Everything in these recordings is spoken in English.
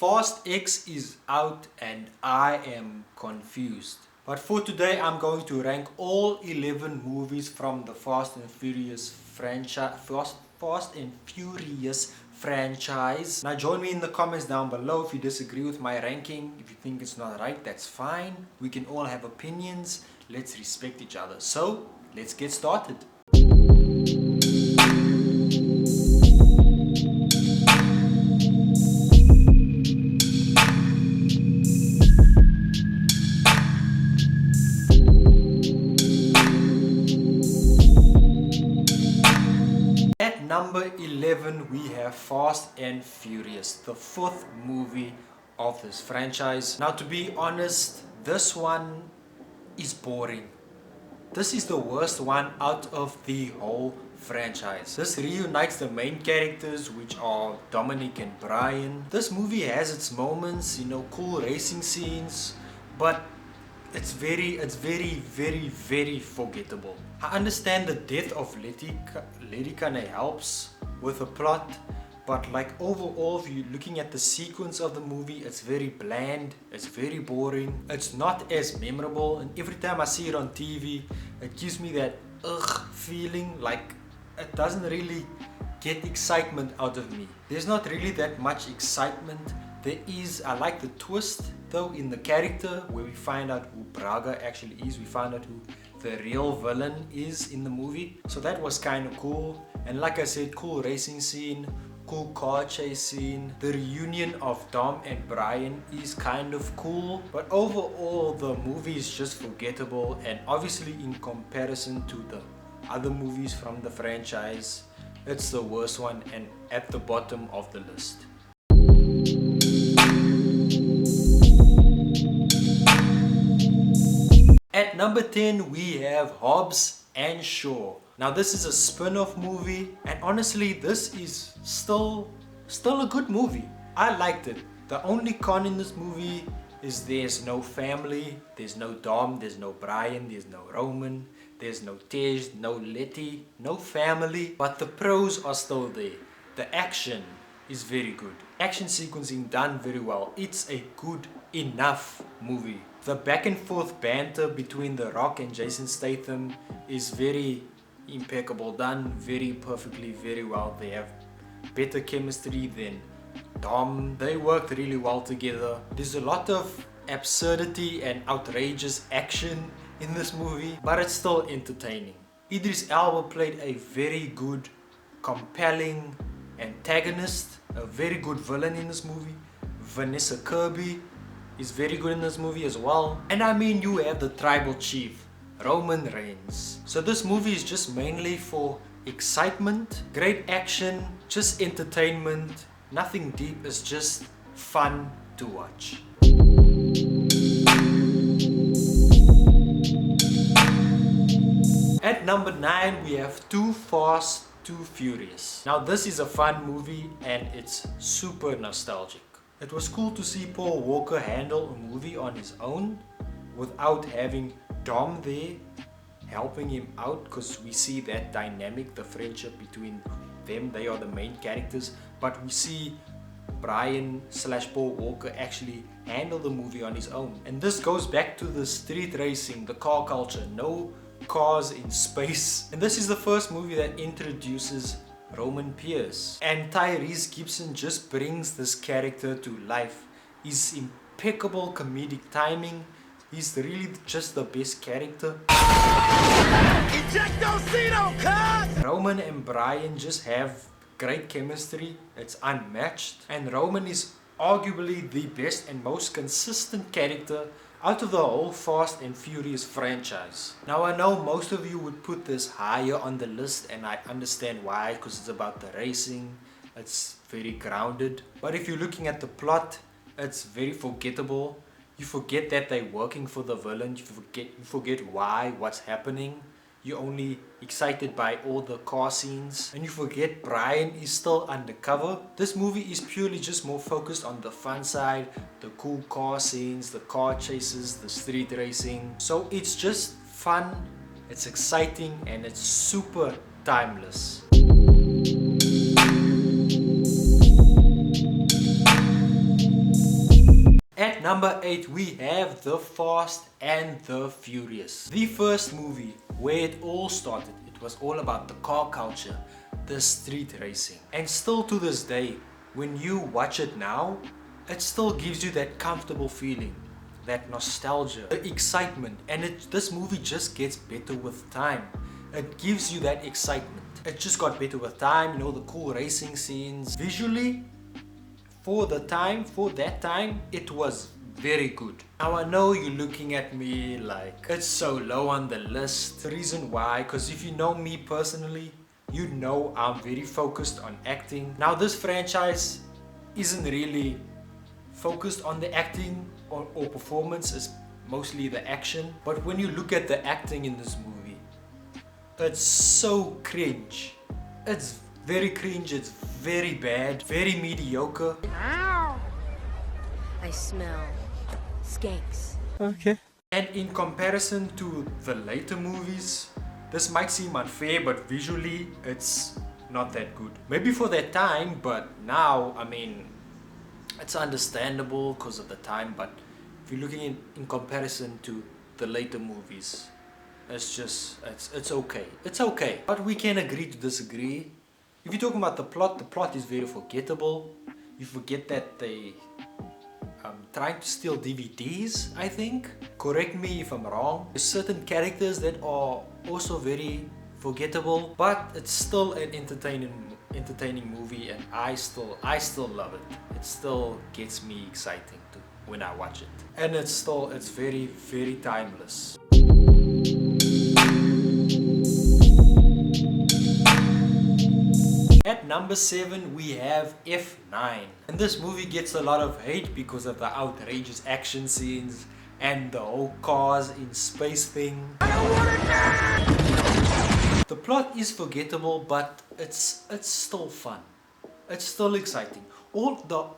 Fast X is out and I am confused. But for today I'm going to rank all 11 movies from the Fast and Furious franchise. Fast and Furious franchise. Now join me in the comments down below if you disagree with my ranking. If you think it's not right, that's fine. We can all have opinions. Let's respect each other. So let's get started. Number 11, we have Fast and Furious, the fourth movie of this franchise. Now to be honest, this one is boring. This is the worst one out of the whole franchise. This reunites the main characters, which are Dominic and Brian. This movie has its moments, cool racing scenes, but it's very forgettable. I understand the death of Letty kinda helps with the plot, but overall, if you're looking at the sequence of the movie, it's very bland, it's very boring, it's not as memorable, and every time I see it on TV, it gives me that feeling, like it doesn't really get excitement out of me. There's not really that much excitement. I like the twist though in the character where we find out who Braga actually is. We find out who the real villain is in the movie. So that was kind of cool. And like I said, cool racing scene, cool car chase scene. The reunion of Dom and Brian is kind of cool. But overall, the movie is just forgettable. And obviously in comparison to the other movies from the franchise, it's the worst one and at the bottom of the list. At number 10, we have Hobbs Shaw. Now this is a spin-off movie, and honestly this is still a good movie. I liked it. The only con in this movie is there's no family, there's no Dom, there's no Brian, there's no Roman, there's no Tej, no Letty, no family, but the pros are still there. The action is very good. Action sequencing done very well. It's a good enough movie. The back and forth banter between The Rock and Jason Statham is very impeccable, done very perfectly, very well. They have better chemistry than Dom. They worked really well together. There's a lot of absurdity and outrageous action in this movie, but it's still entertaining. Idris Elba played a very good, compelling antagonist, a very good villain in this movie. Vanessa Kirby is very good in this movie as well. And I mean, you have the tribal chief, Roman Reigns. So this movie is just mainly for excitement, great action, just entertainment, nothing deep, it's just fun to watch. At number 9, we have Too Fast, Too Furious. Now this is a fun movie and it's super nostalgic. It was cool to see Paul Walker handle a movie on his own without having Dom there helping him out, because we see that dynamic, the friendship between them. They are the main characters, but we see Brian/Paul Walker actually handle the movie on his own. And this goes back to the street racing, the car culture, no cars in space. And this is the first movie that introduces Roman Pierce, and Tyrese Gibson just brings this character to life. His impeccable comedic timing, he's really just the best character. Roman and Brian just have great chemistry, it's unmatched, and Roman is arguably the best and most consistent character out of the whole Fast and Furious franchise. Now I know most of you would put this higher on the list, and I understand why, because it's about the racing, it's very grounded. But if you're looking at the plot, it's very forgettable. You forget that they're working for the villain, you forget what's happening. You're only excited by all the car scenes, and you forget Brian is still undercover. This movie is purely just more focused on the fun side, the cool car scenes, the car chases, the street racing. So it's just fun, it's exciting, and it's super timeless. At number 8 we have The Fast and the Furious. The first movie where it all started. It was all about the car culture, the street racing. And still to this day, when you watch it now, it still gives you that comfortable feeling, that nostalgia, the excitement. And this movie just gets better with time. It gives you that excitement. It just got better with time, you know, the cool racing scenes. Visually, for that time, it was very good. Now I know you're looking at me like it's so low on the list. The reason why, because if you know me personally, you know I'm very focused on acting. Now this franchise isn't really focused on the acting or performance, it's mostly the action. But when you look at the acting in this movie, it's so cringe. It's very cringe, it's very bad, very mediocre. Ow! I smell skanks. Okay. And in comparison to the later movies, this might seem unfair, but visually it's not that good. Maybe for that time, but now, I mean, it's understandable because of the time, but if you're looking in comparison to the later movies, it's just, it's okay. It's okay. But we can agree to disagree. If you're talking about the plot is very forgettable. You forget that they trying to steal DVDs, I think. Correct me if I'm wrong. There's certain characters that are also very forgettable, but it's still an entertaining movie, and I still love it. It still gets me exciting too when I watch it. And it's very, very timeless. At number 7 we have F9, and this movie gets a lot of hate because of the outrageous action scenes and the whole cars in space thing. The plot is forgettable, but it's still fun. It's still exciting.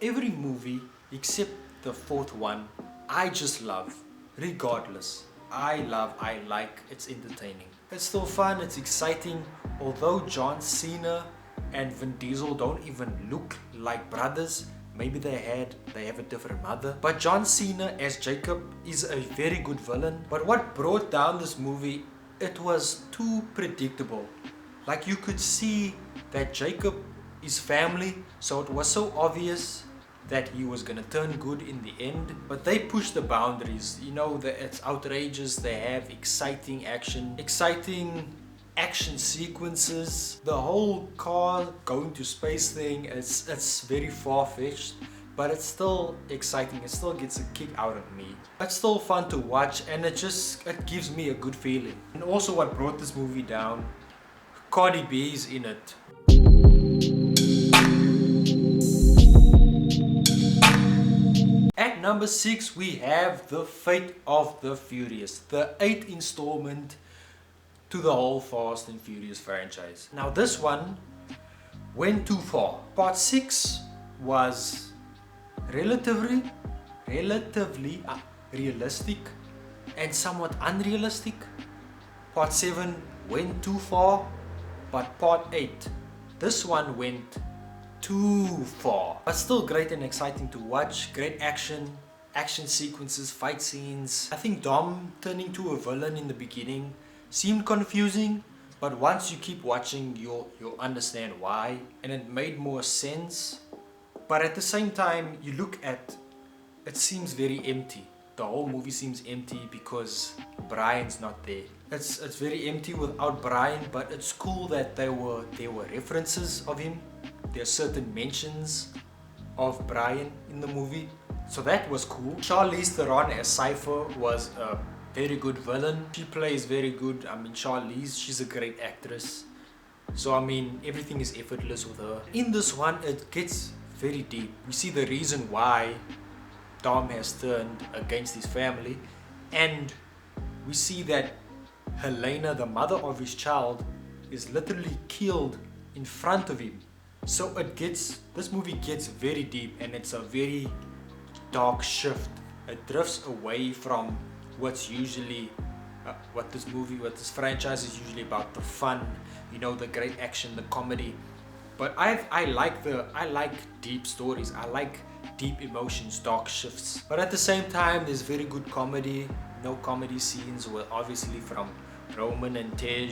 Every movie except the fourth one, I just love. Regardless, I like. It's entertaining. It's still fun. It's exciting. Although John Cena and Vin Diesel don't even look like brothers. Maybe they have a different mother. But John Cena as Jacob is a very good villain. But what brought down this movie, it was too predictable. Like you could see that Jacob is family, so it was so obvious that he was gonna turn good in the end. But they pushed the boundaries. You know, it's outrageous. They have exciting action sequences. The whole car going to space thing, it's very far-fetched, but it's still exciting. It still gets a kick out of me. It's still fun to watch, and it gives me a good feeling. And also what brought this movie down, Cardi B is in it. At number 6 we have The Fate of the Furious, the 8th installment to the whole Fast and Furious franchise. Now this one went too far. Part 6 was relatively realistic and somewhat unrealistic. Part 7 went too far, but part 8, this one went too far. But still great and exciting to watch. Great action sequences, fight scenes. I think Dom turning to a villain in the beginning seemed confusing, but once you keep watching, you'll understand why, and it made more sense. But at the same time, you look at it, seems very empty. The whole movie seems empty because Brian's not there. It's very empty without Brian, but it's cool that there were references of him. There are certain mentions of Brian in the movie, so that was cool. Charlize Theron as Cypher was a very good villain. She plays very good. I mean, Charlize, she's a great actress. So I mean, everything is effortless with her. In this one, it gets very deep. We see the reason why Dom has turned against his family, and we see that Helena, the mother of his child, is literally killed in front of him. So this movie gets very deep, and it's a very dark shift. It drifts away from what's usually what this franchise is usually about, the fun, you know, the great action, the comedy. But I like deep stories. I like deep emotions, dark shifts. But at the same time, there's very good comedy. No comedy scenes were obviously from Roman and Tej,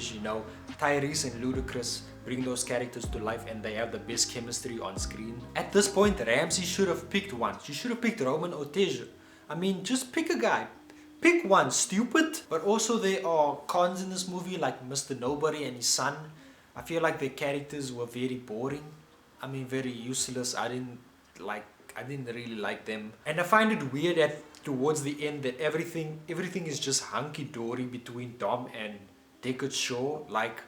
Tyrese and Ludacris bring those characters to life and they have the best chemistry on screen. At this point, Ramsey should have picked one. She should have picked Roman or Tej. I mean, just pick a guy. Pick one, stupid. But also there are cons in this movie like Mr. Nobody and his son. I feel like their characters were very boring. I mean, very useless. I didn't really like them. And I find it weird that towards the end that everything is just hunky-dory between Dom and Deckard Shaw. Like,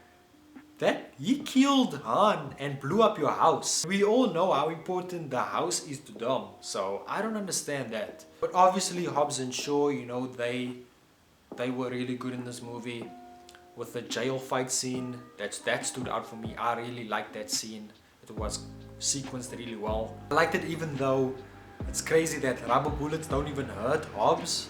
that he killed Han and blew up your house. We all know how important the house is to Dom, so I don't understand that. But obviously Hobbs and Shaw, they were really good in this movie. With the jail fight scene, that stood out for me. I really liked that scene. It was sequenced really well. I liked it even though it's crazy that rubber bullets don't even hurt Hobbs,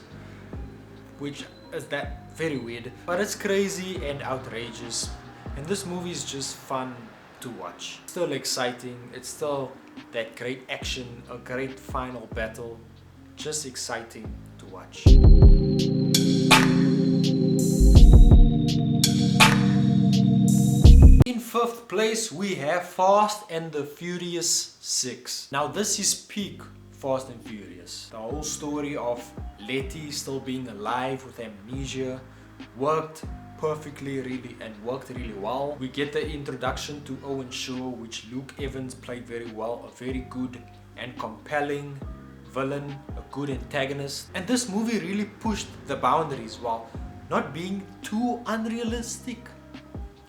which is that very weird. But it's crazy and outrageous. And this movie is just fun to watch. Still exciting. It's still that great action, a great final battle. Just exciting to watch. In fifth place, we have Fast and the Furious 6. Now this is peak Fast and Furious. The whole story of Letty still being alive with amnesia worked perfectly worked really well. We get the introduction to Owen Shaw, which Luke Evans played very well. A very good and compelling villain, a good antagonist. And this movie really pushed the boundaries while not being too unrealistic,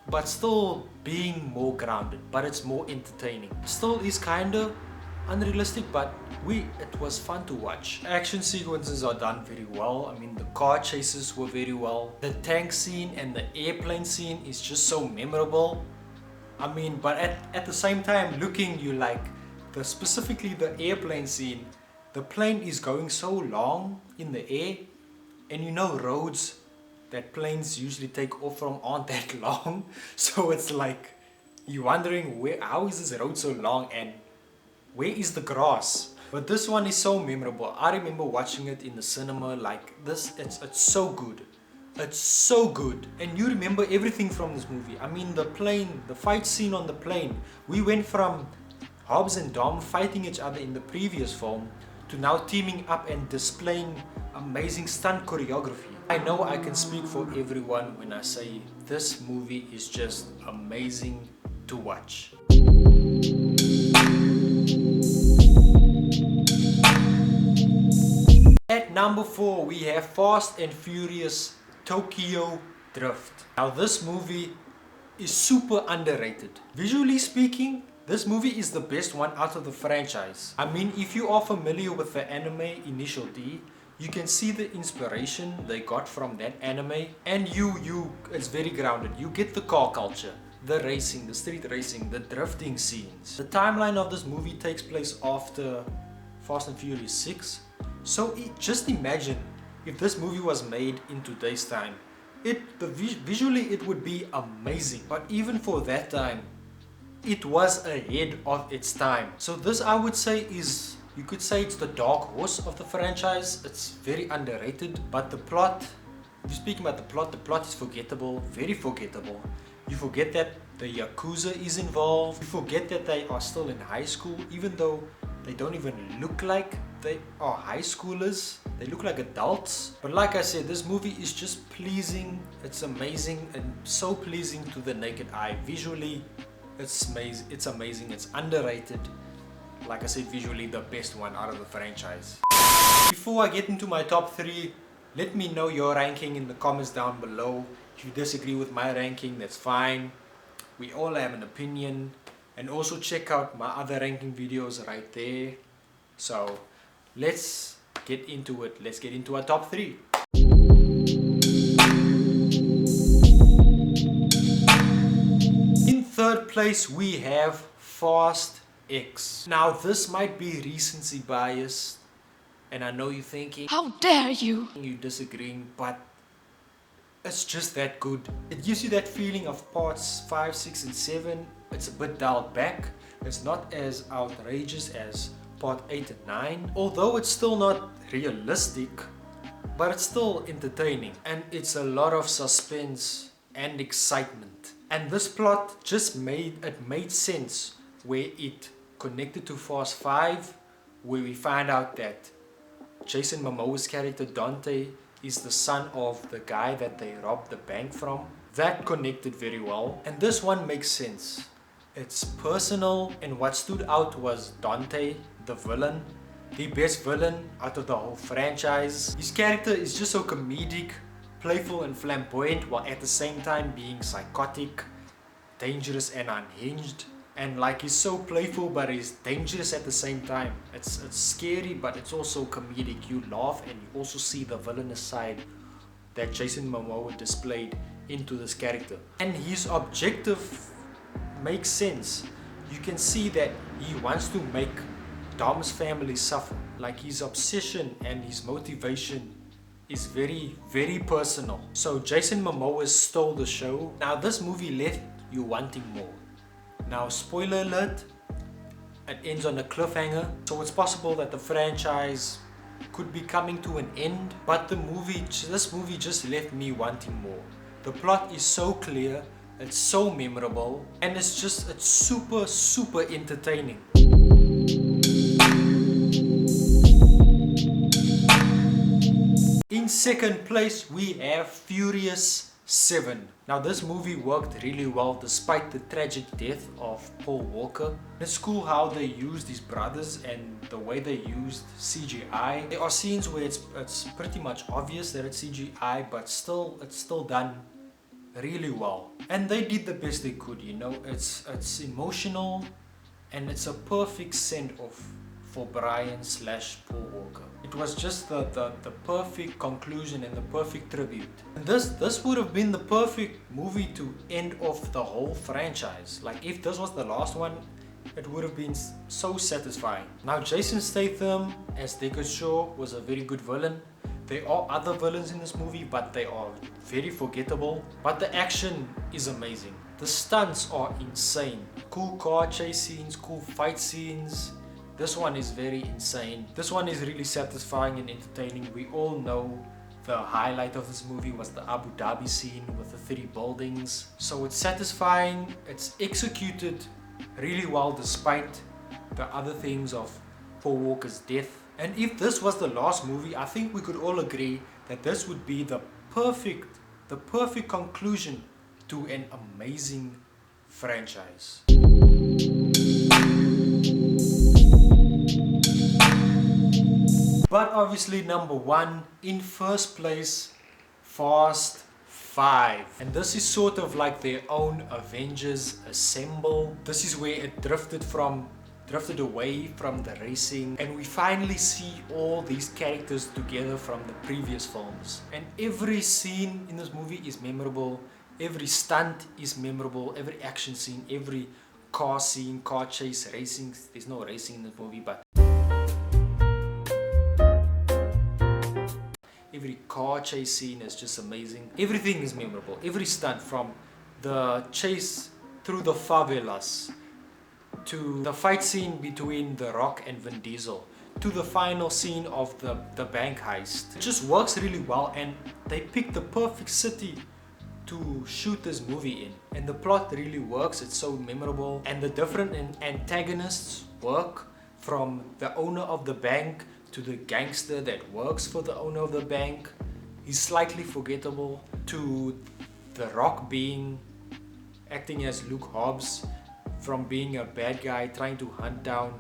but still being more grounded. But it's more entertaining. Still is kinda unrealistic, but it was fun to watch. Action sequences are done very well. I mean, the car chases were very well. The tank scene and the airplane scene is just so memorable. I mean, but at the same time, specifically the airplane scene, the plane is going so long in the air, and roads that planes usually take off from aren't that long. So it's like, you're wondering how is this road so long and where is the grass? But this one is so memorable. I remember watching it in the cinema like this. It's so good. It's so good. And you remember everything from this movie. I mean, the fight scene on the plane. We went from Hobbs and Dom fighting each other in the previous film to now teaming up and displaying amazing stunt choreography. I know I can speak for everyone when I say this movie is just amazing to watch. At number 4, we have Fast and Furious Tokyo Drift. Now this movie is super underrated. Visually speaking, this movie is the best one out of the franchise. I mean, if you are familiar with the anime Initial D, you can see the inspiration they got from that anime, and it's very grounded. You get the car culture, the racing, the street racing, the drifting scenes. The timeline of this movie takes place after Fast and Furious 6. So just imagine if this movie was made in today's time. Visually it would be amazing, but even for that time, it was ahead of its time. So this, I would say, you could say it's the dark horse of the franchise. It's very underrated, but the plot, if you're speaking about the plot is forgettable, very forgettable. You forget that the Yakuza is involved. You forget that they are still in high school, even though they don't even look like they are high schoolers. They look like adults. But like I said, this movie is just pleasing. It's amazing and so pleasing to the naked eye. Visually, it's amazing. It's underrated. Like I said, visually the best one out of the franchise. Before I get into my top 3, let me know your ranking in the comments down below. If you disagree with my ranking, that's fine. We all have an opinion. And also check out my other ranking videos right there. So let's get into it. Let's get into our top 3. In third place, we have Fast X. Now this might be recency bias, and I know you're thinking, how dare you? You're disagreeing, but it's just that good. It gives you that feeling of parts 5, 6 and 7. It's a bit dialed back. It's not as outrageous as part 8 and 9. Although it's still not realistic, but it's still entertaining, and it's a lot of suspense and excitement. And this plot just made sense where it connected to Fast 5, where we find out that Jason Momoa's character Dante is the son of the guy that they robbed the bank from. That connected very well. And this one makes sense. It's personal, and what stood out was Dante, the villain. The best villain out of the whole franchise. His character is just so comedic, playful and flamboyant, while at the same time being psychotic, dangerous and unhinged. And like, he's so playful but he's dangerous at the same time. It's scary, but it's also comedic. You laugh and you also see the villainous side that Jason Momoa displayed into this character. And his objective makes sense. You can see that he wants to make Dom's family suffer. Like, his obsession and his motivation is very, very personal. So Jason Momoa stole the show. Now this movie left you wanting more. Now, spoiler alert, it ends on a cliffhanger, so it's possible that the franchise could be coming to an end, but this movie just left me wanting more. The plot is so clear, it's so memorable, and it's super, super entertaining. In second place, we have Furious 7. Now this movie worked really well despite the tragic death of Paul Walker. It's cool how they used his brothers and the way they used CGI. There are scenes where it's pretty much obvious that it's CGI, but it's still done really well. And they did the best they could, you know. It's emotional, and it's a perfect send-off for Brian / Paul Walker. It was just the perfect conclusion and the perfect tribute. And this would have been the perfect movie to end off the whole franchise. Like, if this was the last one, it would have been so satisfying. Now, Jason Statham as Deckard Shaw was a very good villain. There are other villains in this movie, but they are very forgettable. But the action is amazing. The stunts are insane. Cool car chase scenes, cool fight scenes. This one is very insane. This one is really satisfying and entertaining. We all know the highlight of this movie was the Abu Dhabi scene with the 3 buildings. So it's satisfying, it's executed really well despite the other things of Paul Walker's death. And if this was the last movie, I think we could all agree that this would be the perfect conclusion to an amazing franchise. But obviously number 1, in first place, Fast 5. And this is sort of like their own Avengers Assemble. This is where it drifted away from the racing, and we finally see all these characters together from the previous films. And every scene in this movie is memorable, every stunt is memorable, every action scene, every car scene, car chase, racing. There's no racing in this movie, but every car chase scene is just amazing. Everything is memorable. Every stunt, from the chase through the favelas, to the fight scene between The Rock and Vin Diesel, to the final scene of the bank heist. It just works really well, and they picked the perfect city to shoot this movie in. And the plot really works. It's so memorable, and the different antagonists work, from the owner of the bank to the gangster that works for the owner of the bank. He's slightly forgettable, to The Rock acting as Luke Hobbs, from being a bad guy trying to hunt down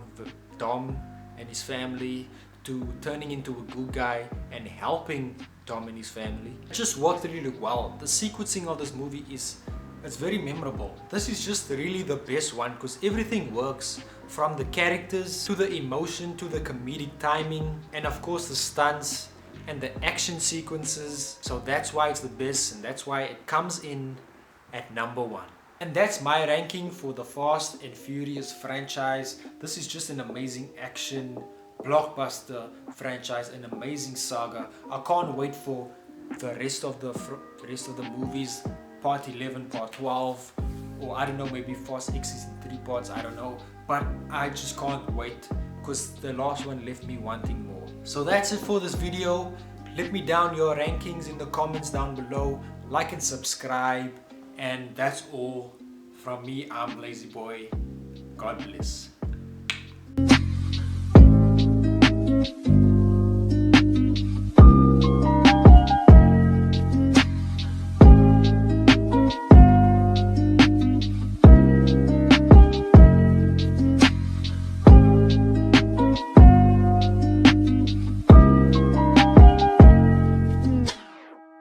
Dom and his family, to turning into a good guy and helping Dom and his family. It just worked really well. The sequencing of this movie it's very memorable. This is just really the best one because everything works, from the characters to the emotion to the comedic timing, and of course the stunts and the action sequences. So that's why it's the best, and that's why it comes in at number 1. And that's my ranking for the Fast and Furious franchise. This is just an amazing action blockbuster franchise, an amazing saga. I can't wait for the rest of the movies, part 11, part 12, or I don't know, maybe Fast X is in 3 parts, I don't know. But I just can't wait, because the last one left me wanting more. So that's it for this video. Let me down your rankings in the comments down below. Like and subscribe. And that's all from me. I'm Lazy Boy. God bless.